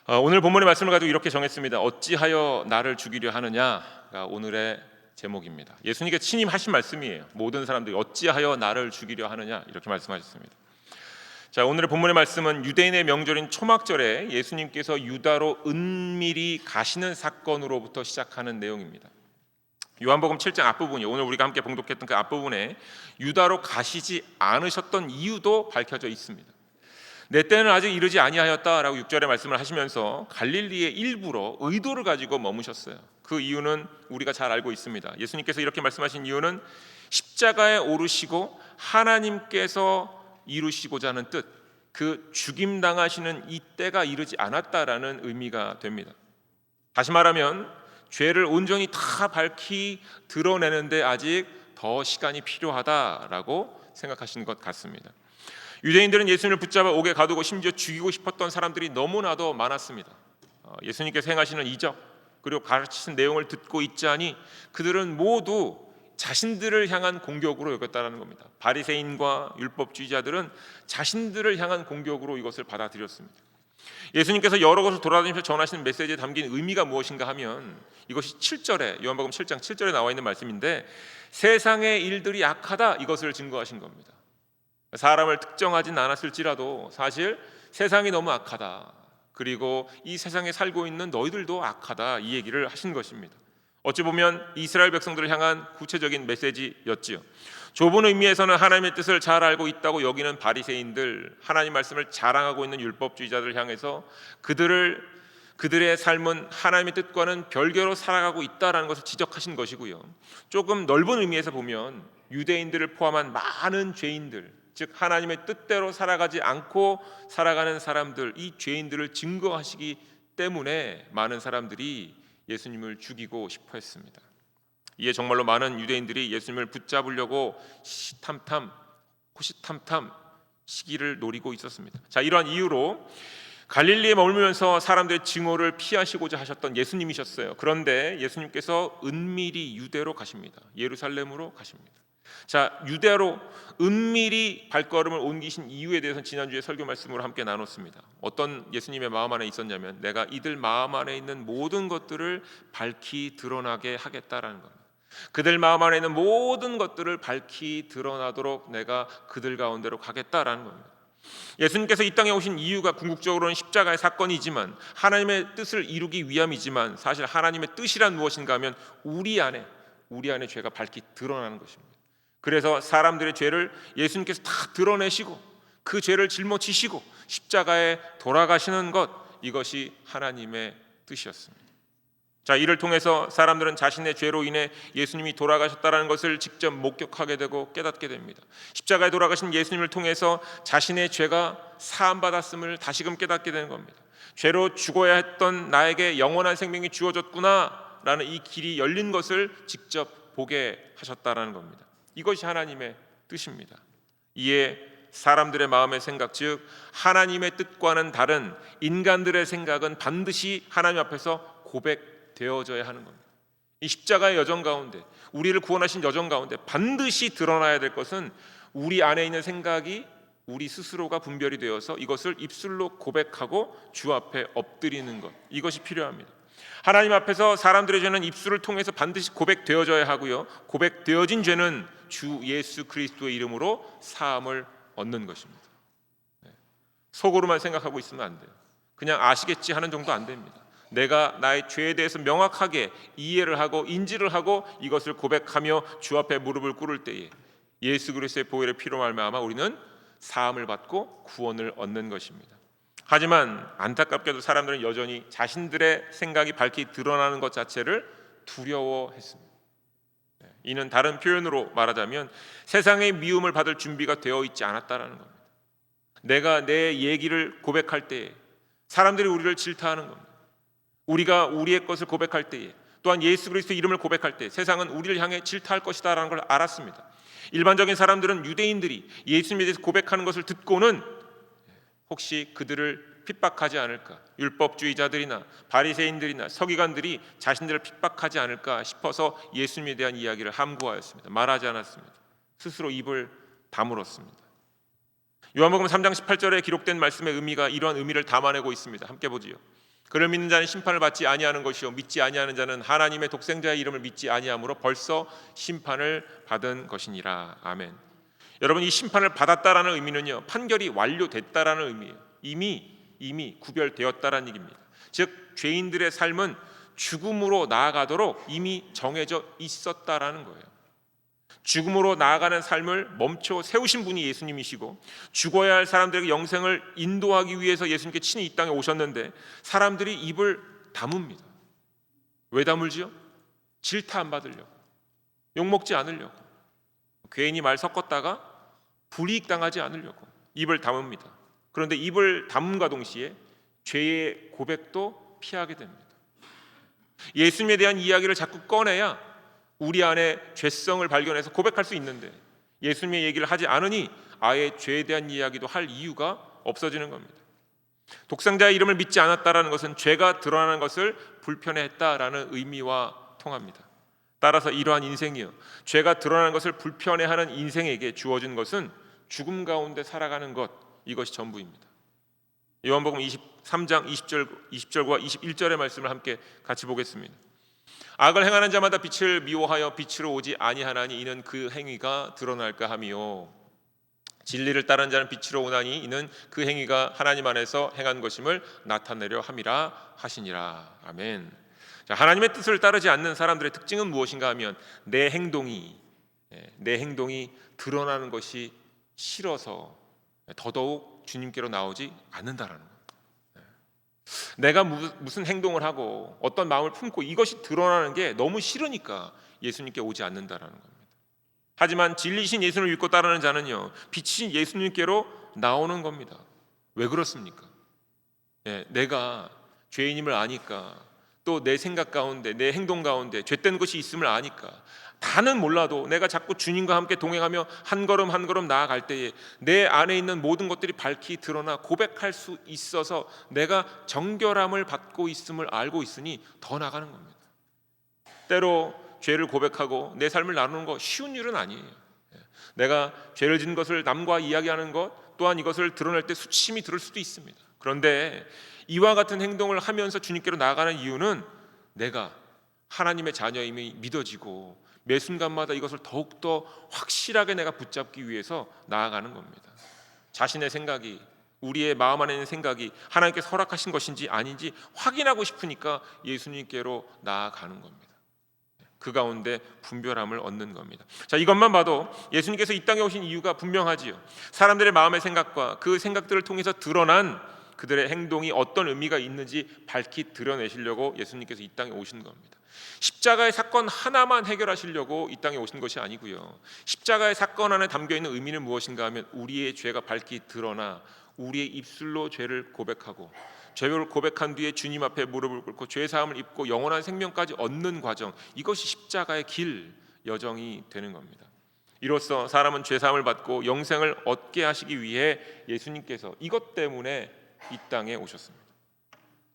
오늘 본문의 말씀을 가지고 이렇게 정했습니다. 어찌하여 나를 죽이려 하느냐가 오늘의 제목입니다. 예수님께 친히 하신 말씀이에요. 모든 사람들이 어찌하여 나를 죽이려 하느냐 이렇게 말씀하셨습니다. 자, 오늘의 본문의 말씀은 유대인의 명절인 초막절에 예수님께서 유다로 은밀히 가시는 사건으로부터 시작하는 내용입니다. 요한복음 7장 앞부분이 오늘 우리가 함께 봉독했던 그 앞부분에 유다로 가시지 않으셨던 이유도 밝혀져 있습니다. 내 때는 아직 이르지 아니하였다라고 6절에 말씀을 하시면서 갈릴리에 일부러 의도를 가지고 머무셨어요. 그 이유는 우리가 잘 알고 있습니다. 예수님께서 이렇게 말씀하신 이유는 십자가에 오르시고 하나님께서 이루시고자 하는 뜻, 그 죽임당하시는 이 때가 이르지 않았다라는 의미가 됩니다. 다시 말하면 죄를 온전히 다 밝히 드러내는데 아직 더 시간이 필요하다라고 생각하시는 것 같습니다. 유대인들은 예수님을 붙잡아 옥에 가두고 심지어 죽이고 싶었던 사람들이 너무나도 많았습니다. 예수님께서 행하시는 이적 그리고 가르치신 내용을 듣고 있자니 그들은 모두 자신들을 향한 공격으로 여겼다는 겁니다. 바리새인과 율법주의자들은 자신들을 향한 공격으로 이것을 받아들였습니다. 예수님께서 여러 곳을 돌아다니면서 전하시는 메시지에 담긴 의미가 무엇인가 하면 이것이 7절에 요한복음 7장 7절에 나와 있는 말씀인데 세상의 일들이 악하다 이것을 증거하신 겁니다. 사람을 특정하진 않았을지라도 사실 세상이 너무 악하다. 그리고 이 세상에 살고 있는 너희들도 악하다. 이 얘기를 하신 것입니다. 어찌 보면 이스라엘 백성들을 향한 구체적인 메시지였지요. 좁은 의미에서는 하나님의 뜻을 잘 알고 있다고 여기는 바리새인들, 하나님 말씀을 자랑하고 있는 율법주의자들을 향해서 그들의 삶은 하나님의 뜻과는 별개로 살아가고 있다라는 것을 지적하신 것이고요. 조금 넓은 의미에서 보면 유대인들을 포함한 많은 죄인들, 즉 하나님의 뜻대로 살아가지 않고 살아가는 사람들, 이 죄인들을 증거하시기 때문에 많은 사람들이 예수님을 죽이고 싶어 했습니다. 이에 정말로 많은 유대인들이 예수님을 붙잡으려고 호시탐탐 시기를 노리고 있었습니다. 자, 이러한 이유로 갈릴리에 머물면서 사람들의 증오를 피하시고자 하셨던 예수님이셨어요. 그런데 예수님께서 은밀히 유대로 가십니다. 예루살렘으로 가십니다. 자, 유대로 은밀히 발걸음을 옮기신 이유에 대해서는 지난주에 설교 말씀으로 함께 나눴습니다. 어떤 예수님의 마음 안에 있었냐면 내가 이들 마음 안에 있는 모든 것들을 밝히 드러나게 하겠다라는 겁니다. 그들 마음 안에 있는 모든 것들을 밝히 드러나도록 내가 그들 가운데로 가겠다라는 겁니다. 예수님께서 이 땅에 오신 이유가 궁극적으로는 십자가의 사건이지만 하나님의 뜻을 이루기 위함이지만 사실 하나님의 뜻이란 무엇인가 하면 우리 안에 죄가 밝히 드러나는 것입니다. 그래서 사람들의 죄를 예수님께서 다 드러내시고 그 죄를 짊어지시고 십자가에 돌아가시는 것, 이것이 하나님의 뜻이었습니다. 자, 이를 통해서 사람들은 자신의 죄로 인해 예수님이 돌아가셨다는 것을 직접 목격하게 되고 깨닫게 됩니다. 십자가에 돌아가신 예수님을 통해서 자신의 죄가 사함받았음을 다시금 깨닫게 되는 겁니다. 죄로 죽어야 했던 나에게 영원한 생명이 주어졌구나 라는 이 길이 열린 것을 직접 보게 하셨다는 겁니다. 이것이 하나님의 뜻입니다. 이에 사람들의 마음의 생각, 즉 하나님의 뜻과는 다른 인간들의 생각은 반드시 하나님 앞에서 고백되어져야 하는 겁니다. 이 십자가의 여정 가운데, 우리를 구원하신 여정 가운데 반드시 드러나야 될 것은 우리 안에 있는 생각이 우리 스스로가 분별이 되어서 이것을 입술로 고백하고 주 앞에 엎드리는 것, 이것이 필요합니다. 하나님 앞에서 사람들의 죄는 입술을 통해서 반드시 고백되어져야 하고요, 고백되어진 죄는 주 예수 그리스도의 이름으로 사함을 얻는 것입니다. 속으로만 생각하고 있으면 안 돼요. 그냥 아시겠지 하는 정도 안 됩니다. 내가 나의 죄에 대해서 명확하게 이해를 하고 인지를 하고 이것을 고백하며 주 앞에 무릎을 꿇을 때에 예수 그리스도의 보혈의 피로 말미암아 우리는 사함을 받고 구원을 얻는 것입니다. 하지만 안타깝게도 사람들은 여전히 자신들의 생각이 밝히 드러나는 것 자체를 두려워했습니다. 이는 다른 표현으로 말하자면 세상의 미움을 받을 준비가 되어 있지 않았다라는 겁니다. 내가 내 얘기를 고백할 때에 사람들이 우리를 질타하는 겁니다. 우리가 우리의 것을 고백할 때에 또한 예수 그리스도의 이름을 고백할 때 세상은 우리를 향해 질타할 것이다라는 걸 알았습니다. 일반적인 사람들은 유대인들이 예수님에 대해서 고백하는 것을 듣고는 혹시 그들을 핍박하지 않을까, 율법주의자들이나 바리새인들이나 서기관들이 자신들을 핍박하지 않을까 싶어서 예수님에 대한 이야기를 함구하였습니다. 말하지 않았습니다. 스스로 입을 다물었습니다. 요한복음 3장 18절에 기록된 말씀의 의미가 이러한 의미를 담아내고 있습니다. 함께 보지요. 그를 믿는 자는 심판을 받지 아니하는 것이요 믿지 아니하는 자는 하나님의 독생자의 이름을 믿지 아니함으로 벌써 심판을 받은 것이니라. 아멘. 여러분, 이 심판을 받았다라는 의미는요, 판결이 완료됐다라는 의미예요. 이미 구별되었다라는 얘기입니다. 즉 죄인들의 삶은 죽음으로 나아가도록 이미 정해져 있었다라는 거예요. 죽음으로 나아가는 삶을 멈춰 세우신 분이 예수님이시고, 죽어야 할 사람들에게 영생을 인도하기 위해서 예수님께 친히 이 땅에 오셨는데 사람들이 입을 다뭅니다. 왜 다물지요? 질타 안 받으려고, 욕먹지 않으려고, 괜히 말 섞었다가 불이익 당하지 않으려고 입을 다뭅니다. 그런데 입을 다문과 동시에 죄의 고백도 피하게 됩니다. 예수님에 대한 이야기를 자꾸 꺼내야 우리 안에 죄성을 발견해서 고백할 수 있는데, 예수님의 얘기를 하지 않으니 아예 죄에 대한 이야기도 할 이유가 없어지는 겁니다. 독생자의 이름을 믿지 않았다라는 것은 죄가 드러나는 것을 불편해했다라는 의미와 통합니다. 따라서 이러한 인생이요, 죄가 드러나는 것을 불편해하는 인생에게 주어진 것은 죽음 가운데 살아가는 것, 이것이 전부입니다. 요한복음 23장 20절과 21절의 말씀을 함께 같이 보겠습니다. 악을 행하는 자마다 빛을 미워하여 빛으로 오지 아니하나니 이는 그 행위가 드러날까 함이요 진리를 따르는 자는 빛으로 오나니 이는 그 행위가 하나님 안에서 행한 것임을 나타내려 함이라 하시니라. 아멘. 자, 하나님의 뜻을 따르지 않는 사람들의 특징은 무엇인가 하면 내 행동이 드러나는 것이 싫어서 더더욱 주님께로 나오지 않는다라는 거예요. 내가 무슨 행동을 하고 어떤 마음을 품고 이것이 드러나는 게 너무 싫으니까 예수님께 오지 않는다라는 겁니다. 하지만 진리신 예수님을 믿고 따르는 자는요, 빛이신 예수님께로 나오는 겁니다. 왜 그렇습니까? 내가 죄인임을 아니까, 또 내 생각 가운데 내 행동 가운데 죄된 것이 있음을 아니까, 다는 몰라도 내가 자꾸 주님과 함께 동행하며 한 걸음 한 걸음 나아갈 때에 내 안에 있는 모든 것들이 밝히 드러나 고백할 수 있어서 내가 정결함을 받고 있음을 알고 있으니 더 나가는 겁니다. 때로 죄를 고백하고 내 삶을 나누는 거 쉬운 일은 아니에요. 내가 죄를 지은 것을 남과 이야기하는 것 또한 이것을 드러낼 때 수치심이 들을 수도 있습니다. 그런데 이와 같은 행동을 하면서 주님께로 나아가는 이유는 내가 하나님의 자녀임이 믿어지고 매 순간마다 이것을 더욱더 확실하게 내가 붙잡기 위해서 나아가는 겁니다. 자신의 생각이, 우리의 마음 안에 있는 생각이 하나님께서 허락하신 것인지 아닌지 확인하고 싶으니까 예수님께로 나아가는 겁니다. 그 가운데 분별함을 얻는 겁니다. 자, 이것만 봐도 예수님께서 이 땅에 오신 이유가 분명하지요. 사람들의 마음의 생각과 그 생각들을 통해서 드러난 그들의 행동이 어떤 의미가 있는지 밝히 드러내시려고 예수님께서 이 땅에 오신 겁니다. 십자가의 사건 하나만 해결하시려고 이 땅에 오신 것이 아니고요, 십자가의 사건 안에 담겨있는 의미는 무엇인가 하면 우리의 죄가 밝히 드러나 우리의 입술로 죄를 고백하고, 죄를 고백한 뒤에 주님 앞에 무릎을 꿇고 죄사함을 입고 영원한 생명까지 얻는 과정, 이것이 십자가의 길, 여정이 되는 겁니다. 이로써 사람은 죄사함을 받고 영생을 얻게 하시기 위해 예수님께서 이것 때문에 이 땅에 오셨습니다.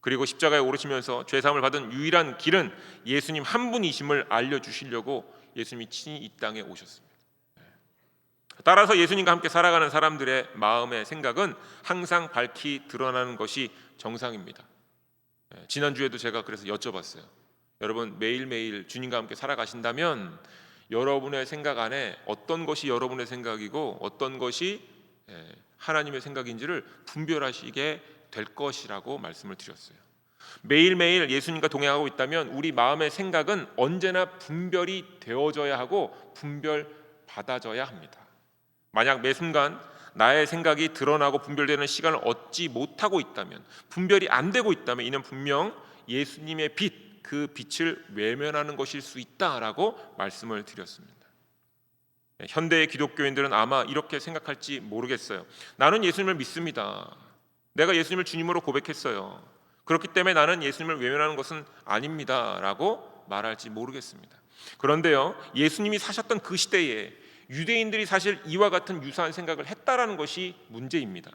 그리고 십자가에 오르시면서 죄사함을 받은 유일한 길은 예수님 한 분이심을 알려주시려고 예수님이 친히 이 땅에 오셨습니다. 따라서 예수님과 함께 살아가는 사람들의 마음의 생각은 항상 밝히 드러나는 것이 정상입니다. 지난주에도 제가 그래서 여쭤봤어요. 여러분, 매일매일 주님과 함께 살아가신다면 여러분의 생각 안에 어떤 것이 여러분의 생각이고 어떤 것이 하나님의 생각인지를 분별하시게 될 것이라고 말씀을 드렸어요. 매일매일 예수님과 동행하고 있다면 우리 마음의 생각은 언제나 분별이 되어져야 하고 분별받아져야 합니다. 만약 매 순간 나의 생각이 드러나고 분별되는 시간을 얻지 못하고 있다면, 분별이 안 되고 있다면 이는 분명 예수님의 빛, 그 빛을 외면하는 것일 수 있다라고 말씀을 드렸습니다. 현대의 기독교인들은 아마 이렇게 생각할지 모르겠어요. 나는 예수님을 믿습니다. 내가 예수님을 주님으로 고백했어요. 그렇기 때문에 나는 예수님을 외면하는 것은 아닙니다 라고 말할지 모르겠습니다. 그런데요, 예수님이 사셨던 그 시대에 유대인들이 사실 이와 같은 유사한 생각을 했다라는 것이 문제입니다.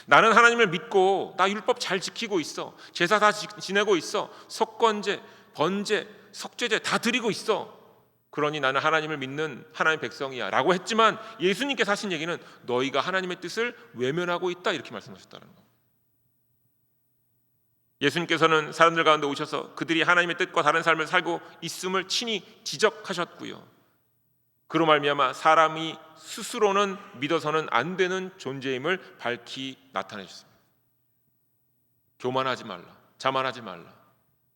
나는 하나님을 믿고 나 율법 잘 지키고 있어, 제사 다 지내고 있어, 석권제, 번제, 석죄제 다 드리고 있어, 그러니 나는 하나님을 믿는 하나님의 백성이야 라고 했지만 예수님께서 하신 얘기는 너희가 하나님의 뜻을 외면하고 있다, 이렇게 말씀하셨다는 거예요. 예수님께서는 사람들 가운데 오셔서 그들이 하나님의 뜻과 다른 삶을 살고 있음을 친히 지적하셨고요. 그로 말미암아 사람이 스스로는 믿어서는 안 되는 존재임을 밝히 나타내셨습니다. 교만하지 말라, 자만하지 말라.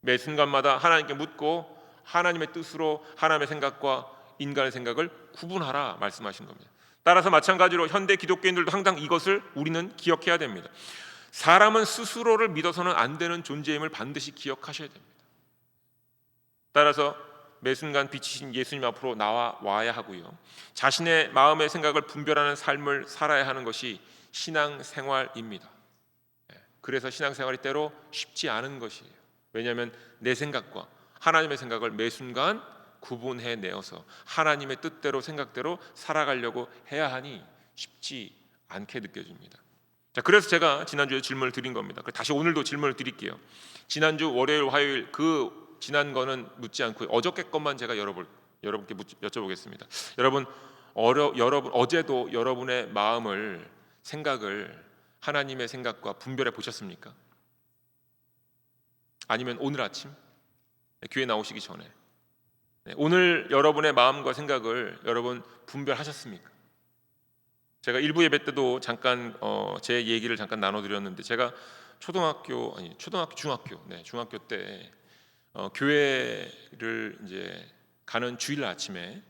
매 순간마다 하나님께 묻고 하나님의 뜻으로 하나님의 생각과 인간의 생각을 구분하라 말씀하신 겁니다. 따라서 마찬가지로 현대 기독교인들도 항상 이것을 우리는 기억해야 됩니다. 사람은 스스로를 믿어서는 안 되는 존재임을 반드시 기억하셔야 됩니다. 따라서 매 순간 빛이신 예수님 앞으로 나와야 하고요. 자신의 마음의 생각을 분별하는 삶을 살아야 하는 것이 신앙생활입니다. 그래서 신앙생활이 때로 쉽지 않은 것이에요. 왜냐하면 내 생각과 하나님의 생각을 매 순간 구분해내어서 하나님의 뜻대로 생각대로 살아가려고 해야 하니 쉽지 않게 느껴집니다. 자, 그래서 제가 지난주에 질문을 드린 겁니다. 다시 오늘도 질문을 드릴게요. 지난주 월요일, 화요일 그 지난 거는 묻지 않고 어저께 것만 제가 여러분께 여쭤보겠습니다. 여러분 어제도 여러분의 마음을 생각을 하나님의 생각과 분별해 보셨습니까? 아니면 오늘 아침 교회 나오시기 전에 오늘 여러분의 마음과 생각을 여러분 분별하셨습니까? 제가 일부 예배 때도 잠깐 제 얘기를 잠깐 나눠드렸는데 제가 중학교 때 교회를 이제 가는 주일 아침에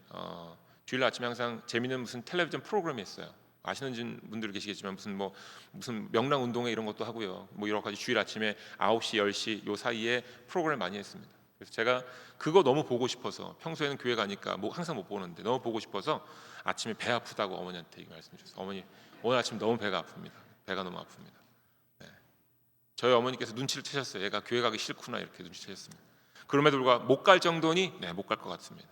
항상 재미있는 무슨 텔레비전 프로그램이 있어요. 아시는 분들 계시겠지만 무슨 명랑 운동회 이런 것도 하고요. 뭐 여러 가지 주일 아침에 9시, 10시 요 사이에 프로그램 많이 했습니다. 그래서 제가 그거 너무 보고 싶어서 평소에는 교회 가니까 항상 못 보는데 너무 보고 싶어서 아침에 배 아프다고 어머니한테 말씀 주셨어요. 어머니 오늘 아침 너무 배가 아픕니다. 배가 너무 아픕니다. 네. 저희 어머니께서 눈치를 채셨어요. 얘가 교회 가기 싫구나 이렇게 눈치채셨습니다. 그럼에도 불구하고 못 갈 정도니 못 갈 것 같습니다.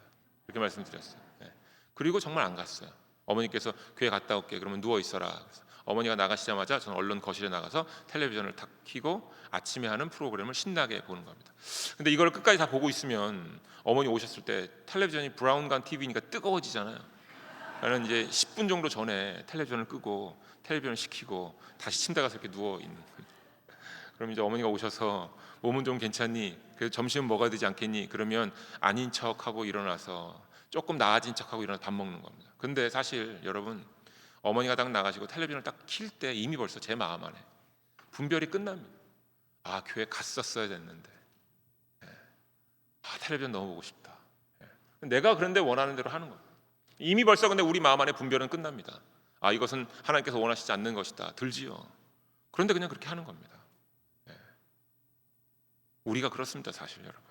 이렇게 말씀드렸어요. 네. 그리고 정말 안 갔어요. 어머니께서 교회 갔다 올게 그러면 누워 있어라. 그래서 어머니가 나가시자마자 저는 얼른 거실에 나가서 텔레비전을 탁 켜고 아침에 하는 프로그램을 신나게 보는 겁니다. 근데 이걸 끝까지 다 보고 있으면 어머니 오셨을 때 텔레비전이 브라운관 TV니까 뜨거워지잖아요. 나는 이제 10분 정도 전에 텔레비전을 끄고 텔레비전을 식히고 다시 침대 가서 이렇게 누워 있는 거예요. 그럼 이제 어머니가 오셔서 몸은 좀 괜찮니? 그래서 점심은 먹어야 되지 않겠니? 그러면 아닌 척하고 일어나서 조금 나아진 척하고 일어나서 밥 먹는 겁니다. 근데 사실 여러분 어머니가 딱 나가시고 텔레비전을 딱 킬 때 이미 벌써 제 마음 안에 분별이 끝납니다. 아 교회 갔었어야 됐는데 텔레비전 너무 보고 싶다. 내가 그런데 원하는 대로 하는 겁니다. 이미 벌써 근데 우리 마음 안에 분별은 끝납니다. 이것은 하나님께서 원하시지 않는 것이다 들지요. 그런데 그냥 그렇게 하는 겁니다. 우리가 그렇습니다. 사실 여러분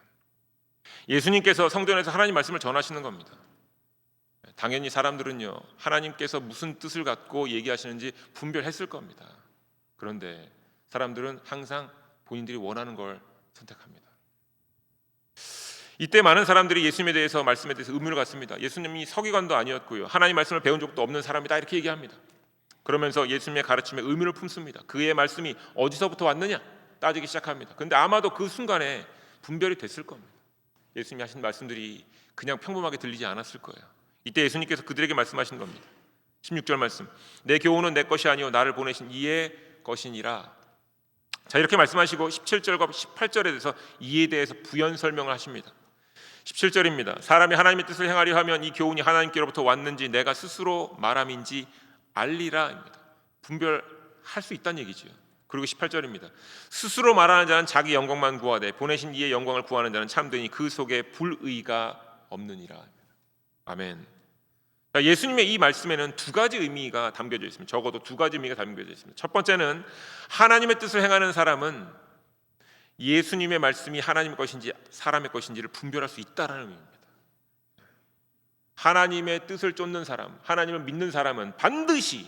예수님께서 성전에서 하나님 말씀을 전하시는 겁니다. 당연히 사람들은요 하나님께서 무슨 뜻을 갖고 얘기하시는지 분별했을 겁니다. 그런데 사람들은 항상 본인들이 원하는 걸 선택합니다. 이때 많은 사람들이 예수님에 대해서 말씀에 대해서 의문을 갖습니다. 예수님이 서기관도 아니었고요 하나님 말씀을 배운 적도 없는 사람이다 이렇게 얘기합니다. 그러면서 예수님의 가르침에 의문을 품습니다. 그의 말씀이 어디서부터 왔느냐 따지기 시작합니다. 그런데 아마도 그 순간에 분별이 됐을 겁니다. 예수님이 하신 말씀들이 그냥 평범하게 들리지 않았을 거예요. 이때 예수님께서 그들에게 말씀하신 겁니다. 16절 말씀 내 교훈은 내 것이 아니요 나를 보내신 이의 것이니라. 자 이렇게 말씀하시고 17절과 18절에 대해서 이에 대해서 부연 설명을 하십니다. 17절입니다. 사람이 하나님의 뜻을 행하려 하면 이 교훈이 하나님께로부터 왔는지 내가 스스로 말함인지 알리라입니다. 분별할 수 있다는 얘기죠. 그리고 18절입니다. 스스로 말하는 자는 자기 영광만 구하되 보내신 이의 영광을 구하는 자는 참되니 그 속에 불의가 없느니라. 아멘. 예수님의 이 말씀에는 두 가지 의미가 담겨져 있습니다. 적어도 두 가지 의미가 담겨져 있습니다. 첫 번째는 하나님의 뜻을 행하는 사람은 예수님의 말씀이 하나님의 것인지 사람의 것인지를 분별할 수 있다라는 의미입니다. 하나님의 뜻을 쫓는 사람, 하나님을 믿는 사람은 반드시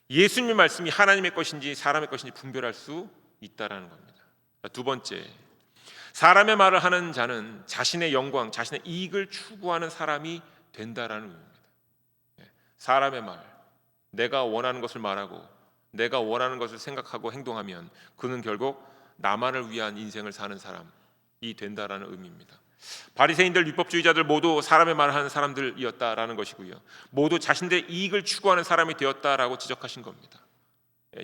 예수님의 말씀이 하나님의 것인지 사람의 것인지 분별할 수 있다라는 겁니다. 두 번째, 사람의 말을 하는 자는 자신의 영광, 자신의 이익을 추구하는 사람이 된다라는 의미입니다. 사람의 말, 내가 원하는 것을 말하고 내가 원하는 것을 생각하고 행동하면 그는 결국 나만을 위한 인생을 사는 사람이 된다라는 의미입니다. 바리새인들 율법주의자들 모두 사람의 말을 하는 사람들이었다라는 것이고요. 모두 자신들의 이익을 추구하는 사람이 되었다라고 지적하신 겁니다.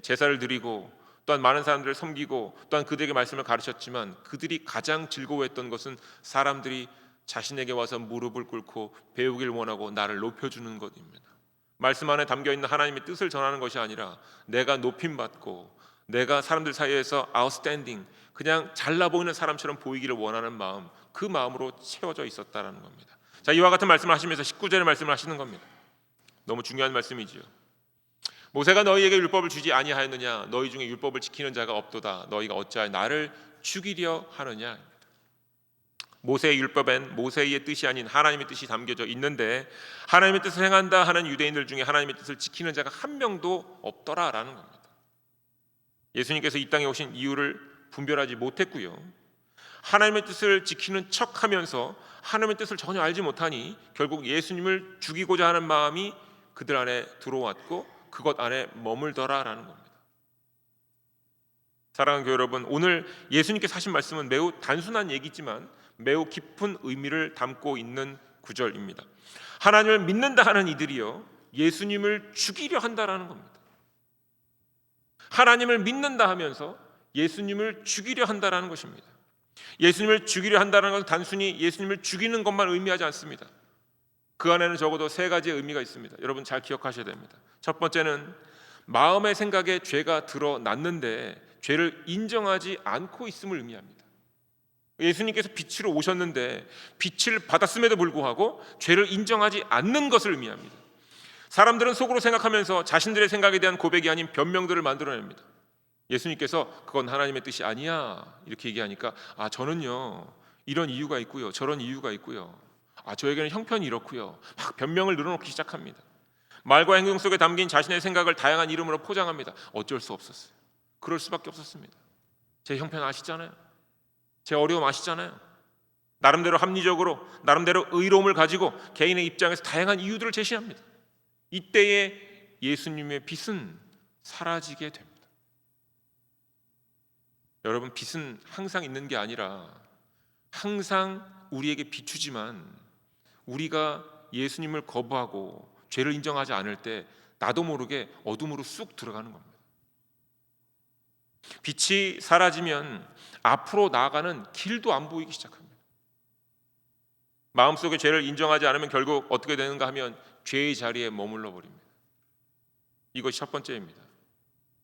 제사를 드리고 또한 많은 사람들을 섬기고 또한 그들에게 말씀을 가르쳤지만 그들이 가장 즐거워했던 것은 사람들이 자신에게 와서 무릎을 꿇고 배우길 원하고 나를 높여주는 것입니다. 말씀 안에 담겨있는 하나님의 뜻을 전하는 것이 아니라 내가 높임받고 내가 사람들 사이에서 outstanding, 그냥 잘나 보이는 사람처럼 보이기를 원하는 마음, 그 마음으로 채워져 있었다는 겁니다. 자, 이와 같은 말씀을 하시면서 19절의 말씀을 하시는 겁니다. 너무 중요한 말씀이지요. 모세가 너희에게 율법을 주지 아니하였느냐? 너희 중에 율법을 지키는 자가 없도다. 너희가 어찌하여 나를 죽이려 하느냐? 모세의 율법엔 모세의 뜻이 아닌 하나님의 뜻이 담겨져 있는데 하나님의 뜻을 행한다 하는 유대인들 중에 하나님의 뜻을 지키는 자가 한 명도 없더라라는 겁니다. 예수님께서 이 땅에 오신 이유를 분별하지 못했고요. 하나님의 뜻을 지키는 척하면서 하나님의 뜻을 전혀 알지 못하니 결국 예수님을 죽이고자 하는 마음이 그들 안에 들어왔고 그것 안에 머물더라라는 겁니다. 사랑하는 교회 여러분, 오늘 예수님께서 하신 말씀은 매우 단순한 얘기지만 매우 깊은 의미를 담고 있는 구절입니다. 하나님을 믿는다 하는 이들이요, 예수님을 죽이려 한다라는 겁니다. 하나님을 믿는다 하면서 예수님을 죽이려 한다라는 것입니다. 예수님을 죽이려 한다는 것은 단순히 예수님을 죽이는 것만 의미하지 않습니다. 그 안에는 적어도 세 가지의 의미가 있습니다. 여러분 잘 기억하셔야 됩니다. 첫 번째는 마음의 생각에 죄가 드러났는데 죄를 인정하지 않고 있음을 의미합니다. 예수님께서 빛으로 오셨는데 빛을 받았음에도 불구하고 죄를 인정하지 않는 것을 의미합니다. 사람들은 속으로 생각하면서 자신들의 생각에 대한 고백이 아닌 변명들을 만들어냅니다. 예수님께서 그건 하나님의 뜻이 아니야 이렇게 얘기하니까 저는요 이런 이유가 있고요, 저런 이유가 있고요, 저에게는 형편이 이렇고요, 막 변명을 늘어놓기 시작합니다. 말과 행동 속에 담긴 자신의 생각을 다양한 이름으로 포장합니다. 어쩔 수 없었어요. 그럴 수밖에 없었습니다. 제 형편 아시잖아요. 제 어려움 아시잖아요. 나름대로 합리적으로 나름대로 의로움을 가지고 개인의 입장에서 다양한 이유들을 제시합니다. 이때에 예수님의 빛은 사라지게 됩니다. 여러분, 빛은 항상 있는 게 아니라 항상 우리에게 비추지만 우리가 예수님을 거부하고 죄를 인정하지 않을 때 나도 모르게 어둠으로 쑥 들어가는 겁니다. 빛이 사라지면 앞으로 나아가는 길도 안 보이기 시작합니다. 마음속에 죄를 인정하지 않으면 결국 어떻게 되는가 하면 죄의 자리에 머물러 버립니다. 이것이 첫 번째입니다.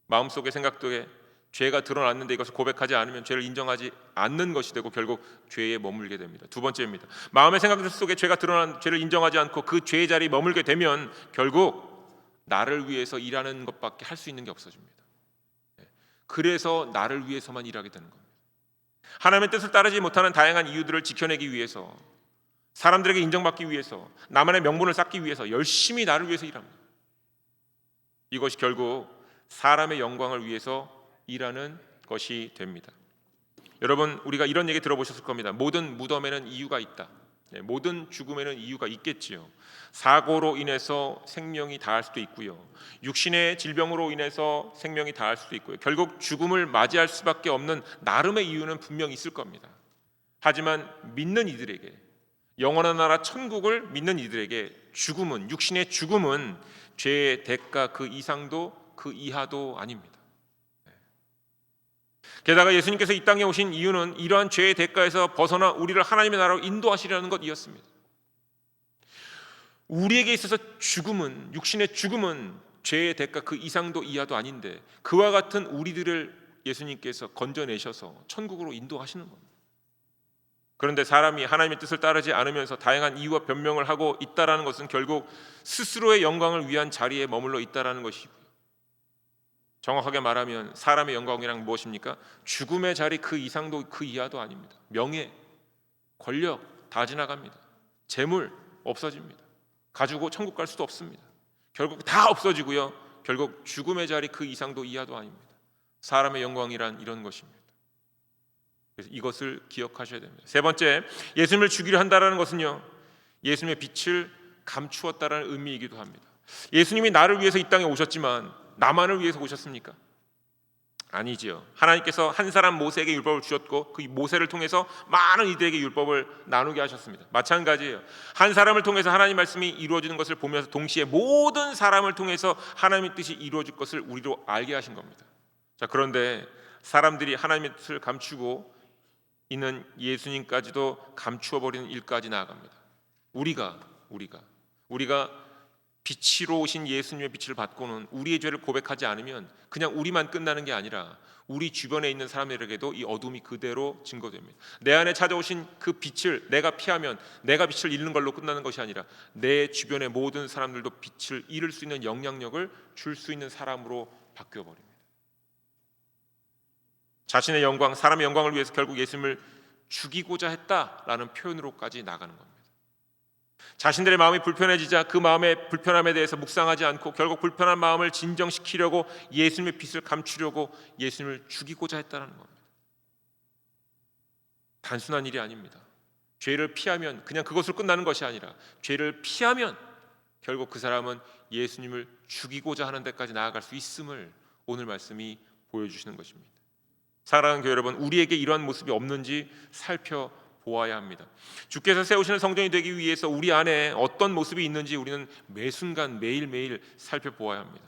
마음속의 생각들에 죄가 드러났는데 이것을 고백하지 않으면 죄를 인정하지 않는 것이 되고 결국 죄에 머물게 됩니다. 두 번째입니다. 마음의 생각들 속에 죄가 드러난 죄를 인정하지 않고 그 죄의 자리에 머물게 되면 결국 나를 위해서 일하는 것밖에 할 수 있는 게 없어집니다. 그래서 나를 위해서만 일하게 되는 겁니다. 하나님의 뜻을 따르지 못하는 다양한 이유들을 지켜내기 위해서, 사람들에게 인정받기 위해서, 나만의 명분을 쌓기 위해서 열심히 나를 위해서 일합니다. 이것이 결국 사람의 영광을 위해서 일하는 것이 됩니다. 여러분, 우리가 이런 얘기 들어보셨을 겁니다. 모든 무덤에는 이유가 있다. 모든 죽음에는 이유가 있겠지요. 사고로 인해서 생명이 다할 수도 있고요, 육신의 질병으로 인해서 생명이 다할 수도 있고요. 결국 죽음을 맞이할 수밖에 없는 나름의 이유는 분명히 있을 겁니다. 하지만 믿는 이들에게, 영원한 나라 천국을 믿는 이들에게 죽음은, 육신의 죽음은 죄의 대가 그 이상도 그 이하도 아닙니다. 게다가 예수님께서 이 땅에 오신 이유는 이러한 죄의 대가에서 벗어나 우리를 하나님의 나라로 인도하시려는 것이었습니다. 우리에게 있어서 죽음은, 육신의 죽음은 죄의 대가 그 이상도 이하도 아닌데 그와 같은 우리들을 예수님께서 건져내셔서 천국으로 인도하시는 겁니다. 그런데 사람이 하나님의 뜻을 따르지 않으면서 다양한 이유와 변명을 하고 있다라는 것은 결국 스스로의 영광을 위한 자리에 머물러 있다라는 것이고요, 정확하게 말하면 사람의 영광이란 무엇입니까? 죽음의 자리 그 이상도 그 이하도 아닙니다. 명예, 권력 다 지나갑니다. 재물 없어집니다. 가지고 천국 갈 수도 없습니다. 결국 다 없어지고요, 결국 죽음의 자리 그 이상도 이하도 아닙니다. 사람의 영광이란 이런 것입니다. 그래서 이것을 기억하셔야 됩니다. 세 번째, 예수님을 죽이려 한다는 것은요, 예수님의 빛을 감추었다는 의미이기도 합니다. 예수님이 나를 위해서 이 땅에 오셨지만 나만을 위해서 오셨습니까? 아니지요. 하나님께서 한 사람 모세에게 율법을 주셨고 그 모세를 통해서 많은 이들에게 율법을 나누게 하셨습니다. 마찬가지예요. 한 사람을 통해서 하나님 말씀이 이루어지는 것을 보면서 동시에 모든 사람을 통해서 하나님의 뜻이 이루어질 것을 우리로 알게 하신 겁니다. 자, 그런데 사람들이 하나님의 뜻을 감추고 있는 예수님까지도 감추어 버리는 일까지 나아갑니다. 우리가 빛으로 오신 예수님의 빛을 받고는 우리의 죄를 고백하지 않으면 그냥 우리만 끝나는 게 아니라 우리 주변에 있는 사람들에게도 이 어둠이 그대로 증거됩니다. 내 안에 찾아오신 그 빛을 내가 피하면 내가 빛을 잃는 걸로 끝나는 것이 아니라 내 주변의 모든 사람들도 빛을 잃을 수 있는 영향력을 줄 수 있는 사람으로 바뀌어 버립니다. 자신의 영광, 사람의 영광을 위해서 결국 예수님을 죽이고자 했다라는 표현으로까지 나가는 겁니다. 자신들의 마음이 불편해지자 그 마음의 불편함에 대해서 묵상하지 않고 결국 불편한 마음을 진정시키려고 예수님의 빛을 감추려고 예수님을 죽이고자 했다는 겁니다. 단순한 일이 아닙니다. 죄를 피하면 그냥 그것으로 끝나는 것이 아니라 죄를 피하면 결국 그 사람은 예수님을 죽이고자 하는 데까지 나아갈 수 있음을 오늘 말씀이 보여주시는 것입니다. 사랑하는 교회 여러분, 우리에게 이러한 모습이 없는지 살펴보아야 합니다. 주께서 세우시는 성전이 되기 위해서 우리 안에 어떤 모습이 있는지 우리는 매 순간 매일매일 살펴보아야 합니다.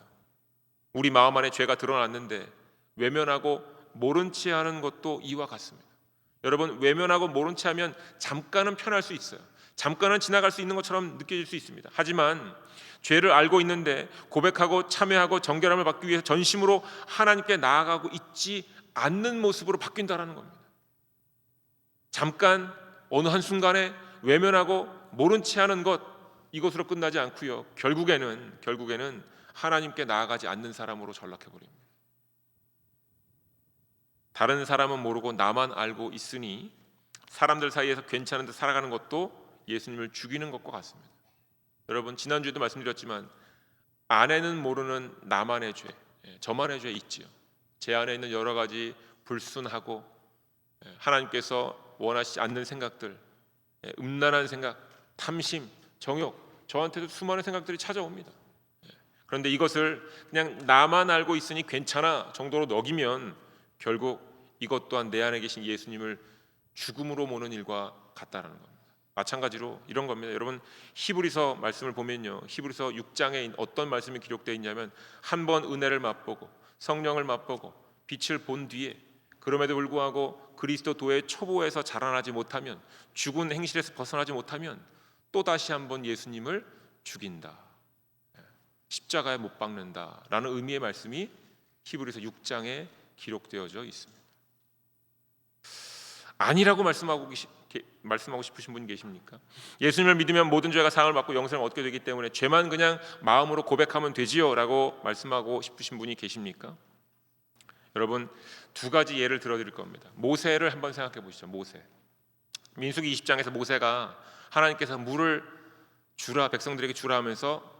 우리 마음 안에 죄가 드러났는데 외면하고 모른 채 하는 것도 이와 같습니다. 여러분, 외면하고 모른 채 하면 잠깐은 편할 수 있어요. 잠깐은 지나갈 수 있는 것처럼 느껴질 수 있습니다. 하지만 죄를 알고 있는데 고백하고 참회하고 정결함을 받기 위해서 전심으로 하나님께 나아가고 있지 않는 모습으로 바뀐다라는 겁니다. 잠깐 어느 한순간에 외면하고 모른 채 하는 것, 이것으로 끝나지 않고요. 결국에는 하나님께 나아가지 않는 사람으로 전락해 버립니다. 다른 사람은 모르고 나만 알고 있으니 사람들 사이에서 괜찮은 듯 살아가는 것도 예수님을 죽이는 것과 같습니다. 여러분, 지난주에도 말씀드렸지만 아내는 모르는 나만의 죄, 저만의 죄 있지요. 제 안에 있는 여러 가지 불순하고 하나님께서 원하시지 않는 생각들, 음란한 생각, 탐심, 정욕, 저한테도 수많은 생각들이 찾아옵니다. 그런데 이것을 그냥 나만 알고 있으니 괜찮아 정도로 넘기면 결국 이것 또한 내 안에 계신 예수님을 죽음으로 모는 일과 같다라는 겁니다. 마찬가지로 이런 겁니다. 여러분, 히브리서 말씀을 보면요, 히브리서 6장에 어떤 말씀이 기록되어 있냐면 한 번 은혜를 맛보고 성령을 맛보고 빛을 본 뒤에 그럼에도 불구하고 그리스도 도의 초보에서 자라나지 못하면, 죽은 행실에서 벗어나지 못하면 또 다시 한번 예수님을 죽인다, 십자가에 못 박는다라는 의미의 말씀이 히브리서 6장에 기록되어져 있습니다. 아니라고 말씀하고 싶으신 분 계십니까? 예수님을 믿으면 모든 죄가 사함을 받고 영생을 얻게 되기 때문에 죄만 그냥 마음으로 고백하면 되지요 라고 말씀하고 싶으신 분이 계십니까? 여러분, 두 가지 예를 들어드릴 겁니다. 모세를 한번 생각해 보시죠. 모세, 민수기 20장에서 모세가 하나님께서 물을 주라, 백성들에게 주라 하면서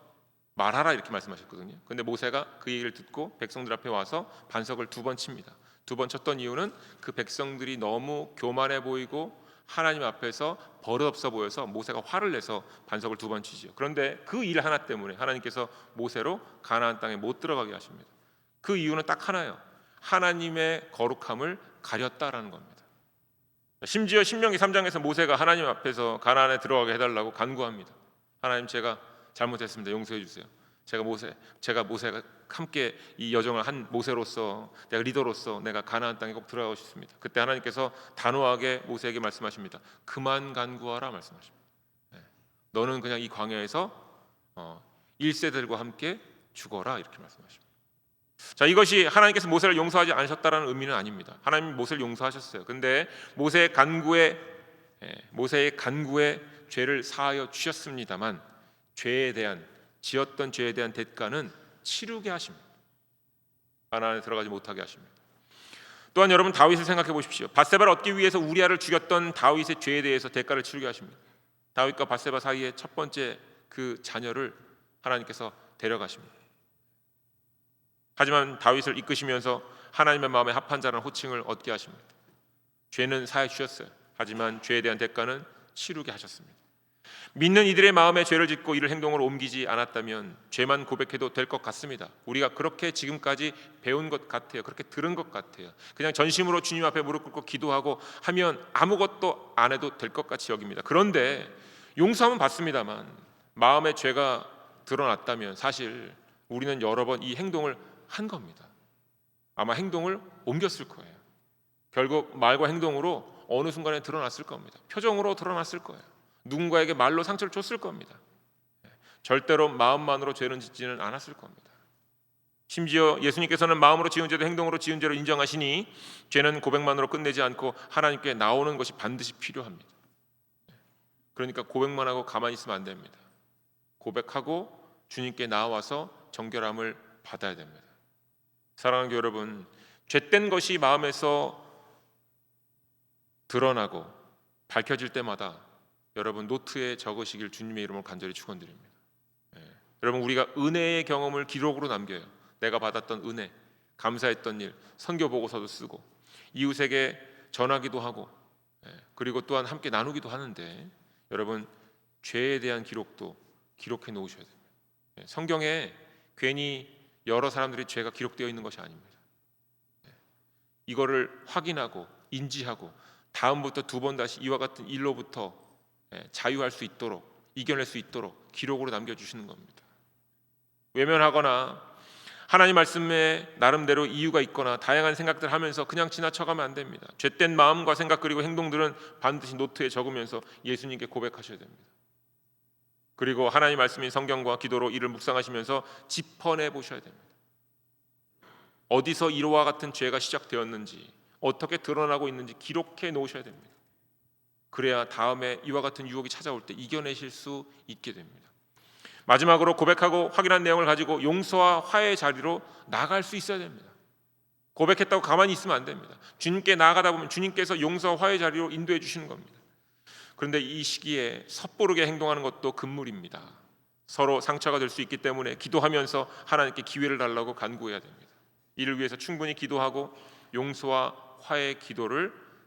말하라 이렇게 말씀하셨거든요. 근데 모세가 그 얘기를 듣고 백성들 앞에 와서 반석을 2번 칩니다. 2번 쳤던 이유는 그 백성들이 너무 교만해 보이고 하나님 앞에서 버릇없어 보여서 모세가 화를 내서 반석을 2번 치죠. 그런데 그 일 하나 때문에 하나님께서 모세로 가나안 땅에 못 들어가게 하십니다. 그 이유는 딱 하나예요. 하나님의 거룩함을 가렸다라는 겁니다. 심지어 신명기 3장에서 모세가 하나님 앞에서 가나안에 들어가게 해달라고 간구합니다. 하나님, 제가 잘못했습니다. 용서해 주세요. 제가 모세가 함께 이 여정을 한 모세로서, 내가 리더로서 내가 가나안 땅에 꼭 들어가고 싶습니다. 그때 하나님께서 단호하게 모세에게 말씀하십니다. 그만 간구하라 말씀하십니다. 너는 그냥 이 광야에서 1세들과 함께 죽어라 이렇게 말씀하십니다. 자, 이것이 하나님께서 모세를 용서하지 않으셨다라는 의미는 아닙니다. 하나님이 모세를 용서하셨어요. 근데 모세의 간구에 죄를 사하여 주셨습니다만 지었던 죄에 대한 대가는 치르게 하십니다. 가나안에 들어가지 못하게 하십니다. 또한 여러분, 다윗을 생각해 보십시오. 밧세바를 얻기 위해서 우리아를 죽였던 다윗의 죄에 대해서 대가를 치르게 하십니다. 다윗과 밧세바 사이에 첫 번째 그 자녀를 하나님께서 데려가십니다. 하지만 다윗을 이끄시면서 하나님의 마음에 합한 자라는 호칭을 얻게 하십니다. 죄는 사해 주셨어요. 하지만 죄에 대한 대가는 치르게 하셨습니다. 믿는 이들의 마음에 죄를 짓고 이를 행동으로 옮기지 않았다면 죄만 고백해도 될 것 같습니다. 우리가 그렇게 지금까지 배운 것 같아요. 그렇게 들은 것 같아요. 그냥 전심으로 주님 앞에 무릎 꿇고 기도하고 하면 아무것도 안 해도 될 것 같이 여깁니다. 그런데 용서하면 받습니다만 마음에 죄가 드러났다면 사실 우리는 여러 번 이 행동을 한 겁니다. 아마 행동을 옮겼을 거예요. 결국 말과 행동으로 어느 순간에 드러났을 겁니다. 표정으로 드러났을 거예요. 누군가에게 말로 상처를 줬을 겁니다. 절대로 마음만으로 죄는 짓지는 않았을 겁니다. 심지어 예수님께서는 마음으로 지은 죄도 행동으로 지은 죄로 인정하시니 죄는 고백만으로 끝내지 않고 하나님께 나오는 것이 반드시 필요합니다. 그러니까 고백만 하고 가만히 있으면 안 됩니다. 고백하고 주님께 나와서 정결함을 받아야 됩니다. 사랑하는 여러분, 죄된 것이 마음에서 드러나고 밝혀질 때마다 여러분 노트에 적으시길 주님의 이름으로 간절히 축원드립니다. 여러분, 우리가 은혜의 경험을 기록으로 남겨요. 내가 받았던 은혜, 감사했던 일, 선교 보고서도 쓰고 이웃에게 전하기도 하고 그리고 또한 함께 나누기도 하는데 여러분, 죄에 대한 기록도 기록해 놓으셔야 됩니다. 성경에 괜히 여러 사람들의 죄가 기록되어 있는 것이 아닙니다. 이거를 확인하고 인지하고 다음부터 두 번 다시 이와 같은 일로부터 자유할 수 있도록, 이겨낼 수 있도록 기록으로 남겨주시는 겁니다. 외면하거나 하나님 말씀에 나름대로 이유가 있거나 다양한 생각들 하면서 그냥 지나쳐가면 안 됩니다. 죄된 마음과 생각 그리고 행동들은 반드시 노트에 적으면서 예수님께 고백하셔야 됩니다. 그리고 하나님 말씀인 성경과 기도로 이를 묵상하시면서 짚어내 보셔야 됩니다. 어디서 이와 같은 죄가 시작되었는지, 어떻게 드러나고 있는지 기록해 놓으셔야 됩니다. 그래야 다음에 이와 같은 유혹이 찾아올 때 이겨내실 수 있게 됩니다. 마지막으로 고백하고 확인한 내용을 가지고 용서와 화해의 자리로 나갈 수 있어야 됩니다. 고백했다고 가만히 있으면 안 됩니다. 주님께 나아가다 보면 주님께서 용서와 화해의 자리로 인도해 주시는 겁니다. 그런데 이 시기에 섣부르게 행동하는 것도 금물입니다. 서로 상처가 될 수 있기 때문에 기도하면서 하나님께 기회를 달라고 간구해야 됩니다. 이를 위해서 충분히 기도하고 용서와 화해의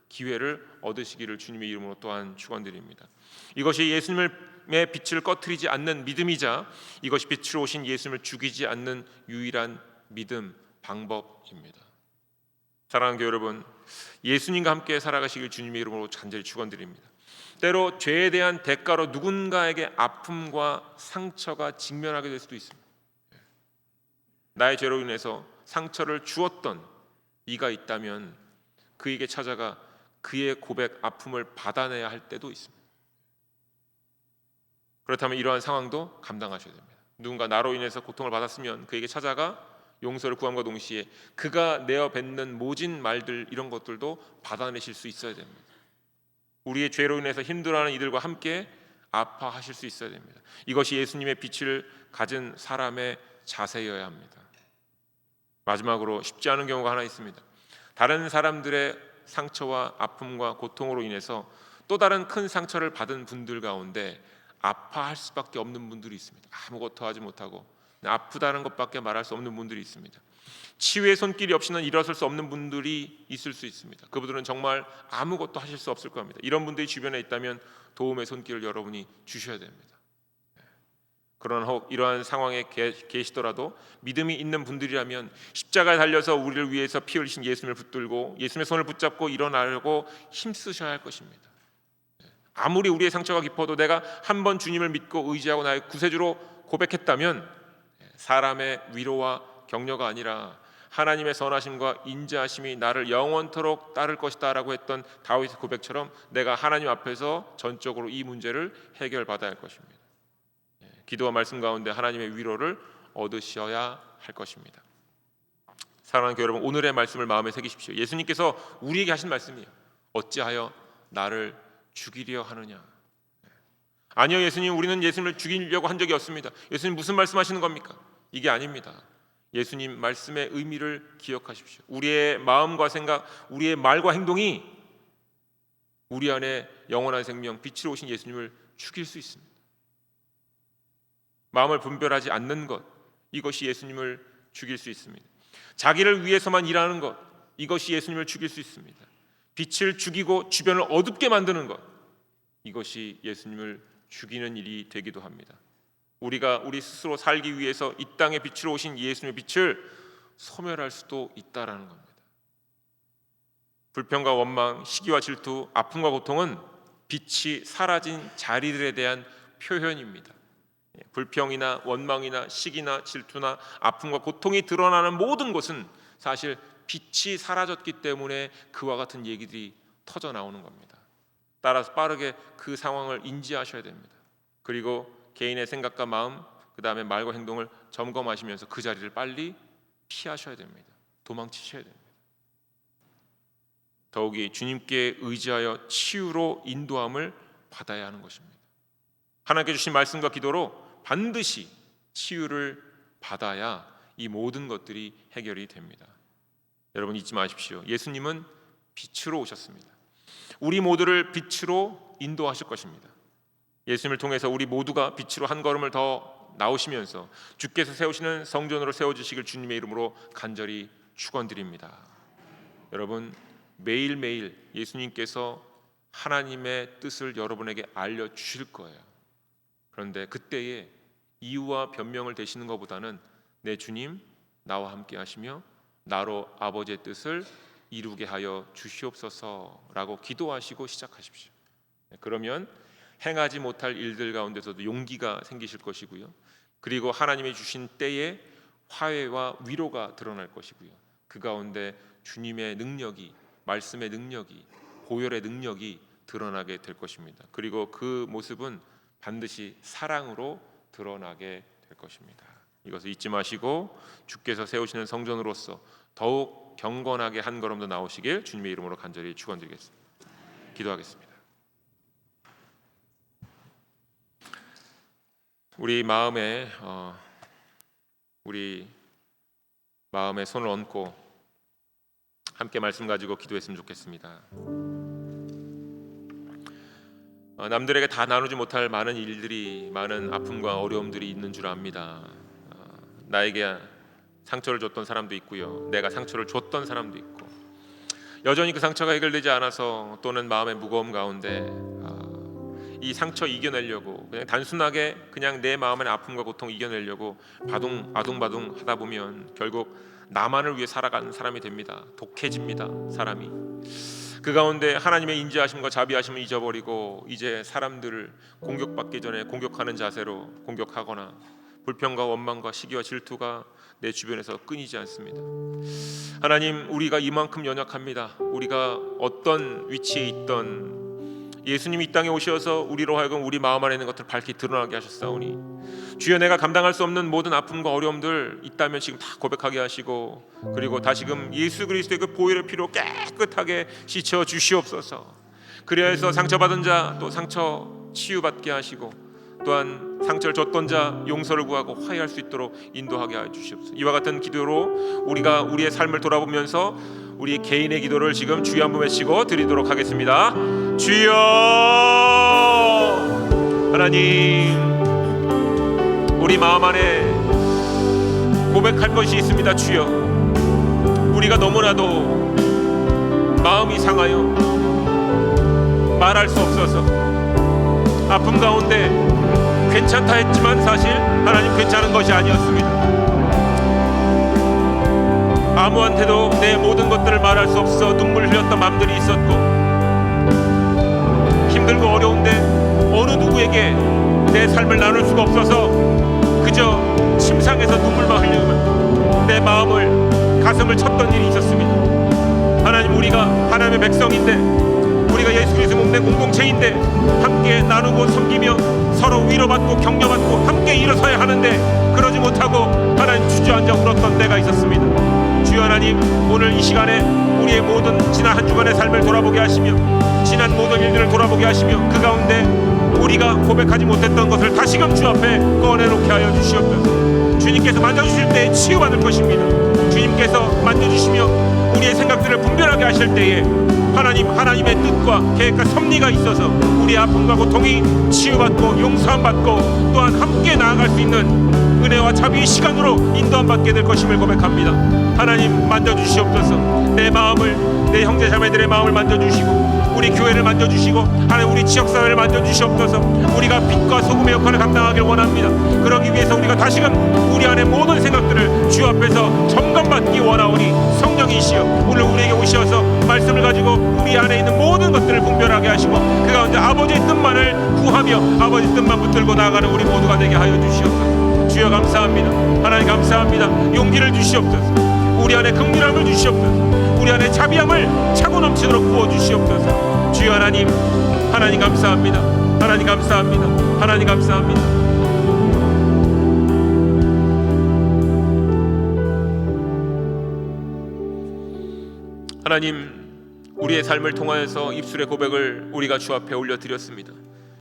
기회를 얻으시기를 주님의 이름으로 또한 축원드립니다. 이것이 예수님의 빛을 꺼트리지 않는 믿음이자 이것이 빛으로 오신 예수님을 죽이지 않는 유일한 믿음 방법입니다. 사랑하는 교회 여러분, 예수님과 함께 살아가시길 주님의 이름으로 간절히 축원드립니다. 때로 죄에 대한 대가로 누군가에게 아픔과 상처가 직면하게 될 수도 있습니다. 나의 죄로 인해서 상처를 주었던 이가 있다면 그에게 찾아가 그의 고백, 아픔을 받아내야 할 때도 있습니다. 그렇다면 이러한 상황도 감당하셔야 됩니다. 누군가 나로 인해서 고통을 받았으면 그에게 찾아가 용서를 구함과 동시에 그가 내어 뱉는 모진 말들 이런 것들도 받아내실 수 있어야 됩니다. 우리의 죄로 인해서 힘들어하는 이들과 함께 아파하실 수 있어야 됩니다. 이것이 예수님의 빛을 가진 사람의 자세여야 합니다. 마지막으로 쉽지 않은 경우가 하나 있습니다. 다른 사람들의 상처와 아픔과 고통으로 인해서 또 다른 큰 상처를 받은 분들 가운데 아파할 수밖에 없는 분들이 있습니다. 아무것도 하지 못하고 아프다는 것밖에 말할 수 없는 분들이 있습니다. 치유의 손길이 없이는 일어설 수 없는 분들이 있을 수 있습니다. 그분들은 정말 아무것도 하실 수 없을 겁니다. 이런 분들이 주변에 있다면 도움의 손길을 여러분이 주셔야 됩니다. 그러나 혹 이러한 상황에 계시더라도 믿음이 있는 분들이라면 십자가에 달려서 우리를 위해서 피 흘리신 예수님을 붙들고 예수님의 손을 붙잡고 일어나려고 힘쓰셔야 할 것입니다. 아무리 우리의 상처가 깊어도 내가 한 번 주님을 믿고 의지하고 나의 구세주로 고백했다면 사람의 위로와 격려가 아니라 하나님의 선하심과 인자하심이 나를 영원토록 따를 것이다 라고 했던 다윗의 고백처럼 내가 하나님 앞에서 전적으로 이 문제를 해결받아야 할 것입니다. 기도와 말씀 가운데 하나님의 위로를 얻으셔야 할 것입니다. 사랑하는 교회 여러분, 오늘의 말씀을 마음에 새기십시오. 예수님께서 우리에게 하신 말씀이에요. 어찌하여 나를 죽이려 하느냐. 아니요, 예수님, 우리는 예수님을 죽이려고 한 적이 없습니다. 예수님 무슨 말씀하시는 겁니까? 이게 아닙니다. 예수님 말씀의 의미를 기억하십시오. 우리의 마음과 생각, 우리의 말과 행동이 우리 안에 영원한 생명, 빛으로 오신 예수님을 죽일 수 있습니다. 마음을 분별하지 않는 것, 이것이 예수님을 죽일 수 있습니다. 자기를 위해서만 일하는 것, 이것이 예수님을 죽일 수 있습니다. 빛을 죽이고 주변을 어둡게 만드는 것, 이것이 예수님을 죽이는 일이 되기도 합니다. 우리가 우리 스스로 살기 위해서 이 땅에 빛으로 오신 예수님의 빛을 소멸할 수도 있다라는 겁니다. 불평과 원망, 시기와 질투, 아픔과 고통은 빛이 사라진 자리들에 대한 표현입니다. 불평이나 원망이나 시기나 질투나 아픔과 고통이 드러나는 모든 것은 사실 빛이 사라졌기 때문에 그와 같은 얘기들이 터져 나오는 겁니다. 따라서 빠르게 그 상황을 인지하셔야 됩니다. 그리고 개인의 생각과 마음, 그 다음에 말과 행동을 점검하시면서 그 자리를 빨리 피하셔야 됩니다. 도망치셔야 됩니다. 더욱이 주님께 의지하여 치유로 인도함을 받아야 하는 것입니다. 하나님께 주신 말씀과 기도로 반드시 치유를 받아야 이 모든 것들이 해결이 됩니다. 여러분 잊지 마십시오. 예수님은 빛으로 오셨습니다. 우리 모두를 빛으로 인도하실 것입니다. 예수님을 통해서 우리 모두가 빛으로 한 걸음을 더 나오시면서 주께서 세우시는 성전으로 세워주시길 주님의 이름으로 간절히 축원드립니다. 여러분 매일매일 예수님께서 하나님의 뜻을 여러분에게 알려주실 거예요. 그런데 그때에 이유와 변명을 대시는 것보다는 내 주님 나와 함께 하시며 나로 아버지의 뜻을 이루게 하여 주시옵소서라고 기도하시고 시작하십시오. 그러면 행하지 못할 일들 가운데서도 용기가 생기실 것이고요. 그리고 하나님이 주신 때에 화해와 위로가 드러날 것이고요. 그 가운데 주님의 능력이, 말씀의 능력이, 보혈의 능력이 드러나게 될 것입니다. 그리고 그 모습은 반드시 사랑으로 드러나게 될 것입니다. 이것을 잊지 마시고 주께서 세우시는 성전으로서 더욱 경건하게 한 걸음 더 나오시길 주님의 이름으로 간절히 축원드리겠습니다. 기도하겠습니다. 우리 마음에 손을 얹고 함께 말씀 가지고 기도했으면 좋겠습니다. 남들에게 다 나누지 못할 많은 일들이, 많은 아픔과 어려움들이 있는 줄 압니다. 나에게 상처를 줬던 사람도 있고요, 내가 상처를 줬던 사람도 있고, 여전히 그 상처가 해결되지 않아서 또는 마음의 무거움 가운데 이 상처 이겨내려고 그냥 단순하게 그냥 내 마음의 아픔과 고통 이겨내려고 아둥바둥 하다 보면 결국 나만을 위해 살아가는 사람이 됩니다. 독해집니다. 사람이 그 가운데 하나님의 인지하심과 자비하심을 잊어버리고 이제 사람들을 공격받기 전에 공격하는 자세로 공격하거나 불평과 원망과 시기와 질투가 내 주변에서 끊이지 않습니다. 하나님, 우리가 이만큼 연약합니다. 우리가 어떤 위치에 있던 예수님이 이 땅에 오셔서 우리로 하여금 우리 마음 안에 있는 것들을 밝히 드러나게 하셨사오니 주여, 내가 감당할 수 없는 모든 아픔과 어려움들 있다면 지금 다 고백하게 하시고, 그리고 다시금 예수 그리스도의 그 보혈의 피로 깨끗하게 씻어 주시옵소서. 그리하여서 상처받은 자 또 상처 치유받게 하시고, 또한 상처를 줬던 자 용서를 구하고 화해할 수 있도록 인도하게 하여 주시옵소서. 이와 같은 기도로 우리가 우리의 삶을 돌아보면서 우리 개인의 기도를 지금 주여 한번 외치고 드리도록 하겠습니다. 주여, 하나님, 우리 마음 안에 고백할 것이 있습니다. 주여, 우리가 너무나도 마음이 상하여 말할 수 없어서 아픔 가운데 괜찮다 했지만 사실 하나님 괜찮은 것이 아니었습니다. 아무한테도 내 모든 것들을 말할 수 없어 눈물 흘렸던 마음들이 있었고, 힘들고 어려운데 어느 누구에게 내 삶을 나눌 수가 없어서 그저 침상에서 눈물만 흘리면 내 마음을, 가슴을 쳤던 일이 있었습니다. 하나님, 우리가 하나님의 백성인데, 우리가 예수 그리스도 몸내 공동체인데 함께 나누고 섬기며 서로 위로받고 격려받고 함께 일어서야 하는데 그러지 못하고 하나님 주저앉아 울었던 때가 있었습니다. 주여 하나님, 오늘 이 시간에 우리의 모든 지난 한 주간의 삶을 돌아보게 하시며 지난 모든 일들을 돌아보게 하시며 그 가운데 우리가 고백하지 못했던 것을 다시금 주 앞에 꺼내놓게 하여 주시옵소서. 주님께서 만져주실 때에 치유받을 것입니다. 주님께서 만져주시며 우리의 생각들을 분별하게 하실 때에 하나님의 뜻과 계획과 섭리가 있어서 우리의 아픔과 고통이 치유받고 용서함받고 또한 함께 나아갈 수 있는 은혜와 자비의 시간으로 인도함 받게 될 것임을 고백합니다. 하나님, 만져주시옵소서. 내 마음을, 내 형제 자매들의 마음을 만져주시고 우리 교회를 만져주시고 하나님 우리 지역사회를 만져주시옵소서. 우리가 빛과 소금의 역할을 감당하길 원합니다. 그러기 위해서 우리가 다시금 우리 안에 모든 생각들을 주 앞에서 점검받기 원하오니 성령이시여 오늘 우리에게 오셔서 말씀을 가지고 우리 안에 있는 모든 것들을 분별하게 하시고 그 가운데 아버지의 뜻만을 구하며 아버지의 뜻만 붙들고 나아가는 우리 모두가 되게 하여 주시옵소서. 주여 감사합니다. 하나님 감사합니다. 용기를 주시옵소서. 우리 안에 긍휼함을 주시옵소서. 우리 안에 자비함을 차고 넘치도록 부어주시옵소서. 주여 하나님, 하나님 감사합니다. 하나님 감사합니다. 하나님 감사합니다. 하나님, 우리의 삶을 통하여서 입술의 고백을 우리가 주 앞에 올려드렸습니다.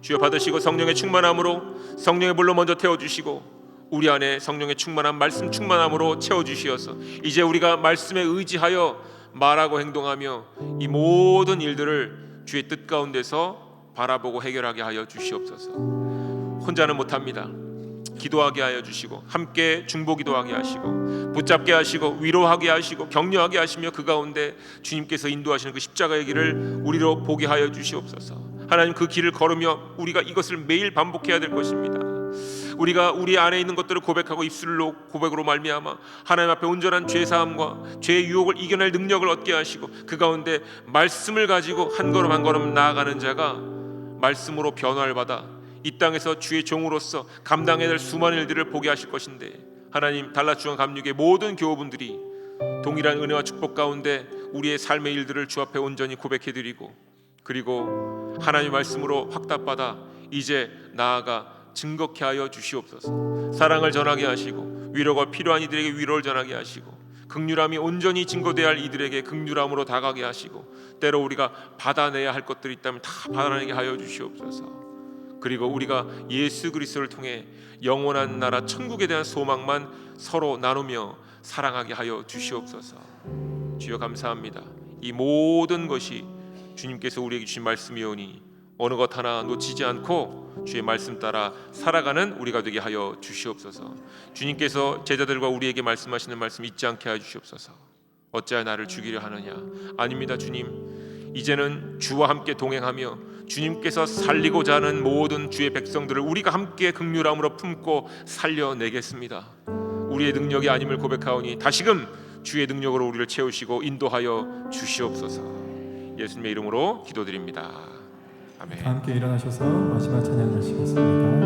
주여 받으시고 성령의 충만함으로, 성령의 불로 먼저 태워주시고 우리 안에 성령의 충만한 말씀 충만함으로 채워주시어서 이제 우리가 말씀에 의지하여 말하고 행동하며 이 모든 일들을 주의 뜻 가운데서 바라보고 해결하게 하여 주시옵소서. 혼자는 못합니다. 기도하게 하여 주시고 함께 중보기도하게 하시고 붙잡게 하시고 위로하게 하시고 격려하게 하시며 그 가운데 주님께서 인도하시는 그 십자가의 길을 우리로 보게 하여 주시옵소서. 하나님, 그 길을 걸으며 우리가 이것을 매일 반복해야 될 것입니다. 우리가 우리 안에 있는 것들을 고백하고 입술로 고백으로 말미암아 하나님 앞에 온전한 죄사함과 죄의 유혹을 이겨낼 능력을 얻게 하시고 그 가운데 말씀을 가지고 한 걸음 한 걸음 나아가는 자가 말씀으로 변화를 받아 이 땅에서 주의 종으로서 감당해야 될 수많은 일들을 보게 하실 것인데, 하나님, 달라주원 감육의 모든 교우분들이 동일한 은혜와 축복 가운데 우리의 삶의 일들을 주 앞에 온전히 고백해드리고 그리고 하나님의 말씀으로 확답받아 이제 나아가 증거케 하여 주시옵소서. 사랑을 전하게 하시고 위로가 필요한 이들에게 위로를 전하게 하시고 긍휼함이 온전히 증거되어야 할 이들에게 긍휼함으로 다가게 하시고 때로 우리가 받아내야 할 것들이 있다면 다 받아내게 하여 주시옵소서. 그리고 우리가 예수 그리스도를 통해 영원한 나라 천국에 대한 소망만 서로 나누며 사랑하게 하여 주시옵소서. 주여 감사합니다. 이 모든 것이 주님께서 우리에게 주신 말씀이오니 어느 것 하나 놓치지 않고 주의 말씀 따라 살아가는 우리가 되게 하여 주시옵소서. 주님께서 제자들과 우리에게 말씀하시는 말씀 잊지 않게 하여 주시옵소서. 어찌하여 나를 죽이려 하느냐? 아닙니다. 주님, 이제는 주와 함께 동행하며 주님께서 살리고자 하는 모든 주의 백성들을 우리가 함께 긍휼함으로 품고 살려내겠습니다. 우리의 능력이 아님을 고백하오니 다시금 주의 능력으로 우리를 채우시고 인도하여 주시옵소서. 예수님의 이름으로 기도드립니다. 아멘. 함께 일어나셔서 마지막 찬양하시겠습니다.